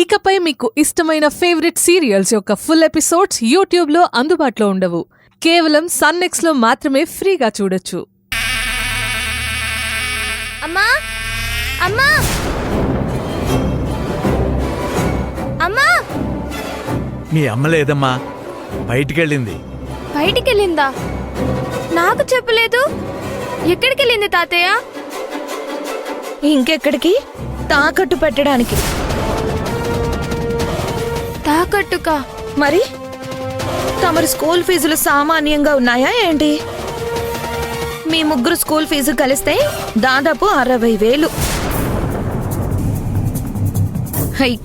ఇకపై మీకు ఇష్టమైన ఫేవరెట్ సీరియల్స్ యొక్క ఫుల్ ఎపిసోడ్స్ యూట్యూబ్లో అందుబాటులో ఉండవు. కేవలం సన్నెక్స్లో మాత్రమే ఫ్రీగా చూడొచ్చు. అమ్మా అమ్మా అమ్మా, మీ అమ్మ లేదమ్మా, బయటికెళ్ళింది. బయటికెళ్ళిందా? నాకు చెప్పలేదు. ఎక్కడికెళ్ళింది తాతయ్య? ఇంకెక్కడికి? తాకట్టు పెట్టడానికి. తాకట్టుకా? మరి తమరి స్కూల్ ఫీజులు సామాన్యంగా ఉన్నాయా ఏంటి? మీ ముగ్గురు స్కూల్ ఫీజు కలిస్తే దాదాపు 60,000.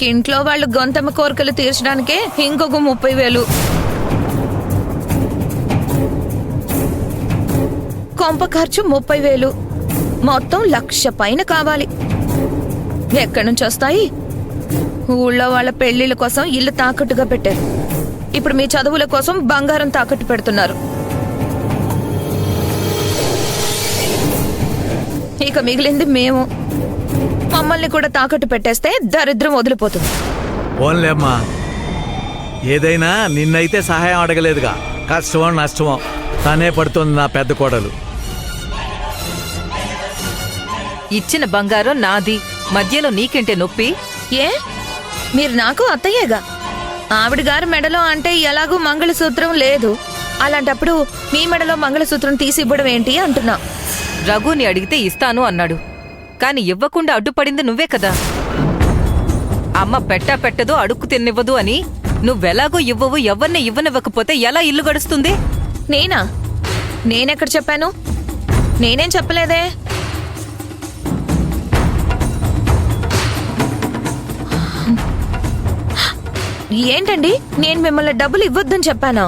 ఇంట్లో వాళ్ళు గొంతమ్మ కోరికలు తీర్చడానికే ఇంకొక 30,000. కొంప ఖర్చు 30,000. మొత్తం 1,00,000 పైన కావాలి. ఎక్కడి నుంచి వస్తాయి? ఊళ్ళో వాళ్ళ పెళ్లిళ్ళ కోసం ఇల్లు తాకట్టుగా పెట్టారు. ఇప్పుడు మీ చదువుల కోసం బంగారం తాకట్టు పెడుతున్నారు. ఇక మిగిలింది మేము. మమ్మల్ని కూడా తాకట్టు పెట్టేస్తే దరిద్రం వదిలిపోతుంది. ఓన్లేమ్మా, ఏదైనా నిన్నైతే సహాయం అడగలేదుగా. కష్టమో నష్టమో తనే పడుతుంది నా పెద్ద కోడలు. ఇచ్చిన బంగారం నాది, మధ్యలో నీకేంటే నొప్పి? ఏ, మీరు నాకు అత్తయ్యేగా. ఆవిడ గారి మెడలో అంటే ఎలాగూ మంగళసూత్రం లేదు. అలాంటప్పుడు మీ మెడలో మంగళసూత్రం తీసి ఇవ్వడం ఏంటి అంటున్నా. రఘుని అడిగితే ఇస్తాను అన్నాడు, కాని ఇవ్వకుండా అడ్డుపడింది నువ్వే కదా. అమ్మ పెట్టదో అడుక్కు తిన్నివ్వదు అని నువ్వెలాగో ఇవ్వవు. ఎవరిని ఇవ్వనివ్వకపోతే ఎలా ఇల్లు గడుస్తుంది? నేనా? నేనెక్కడ చెప్పాను? నేనేం చెప్పలేదే. ఏంటండి, నేను మిమ్మల్ని డబ్బులు ఇవ్వొద్దని చెప్పానా?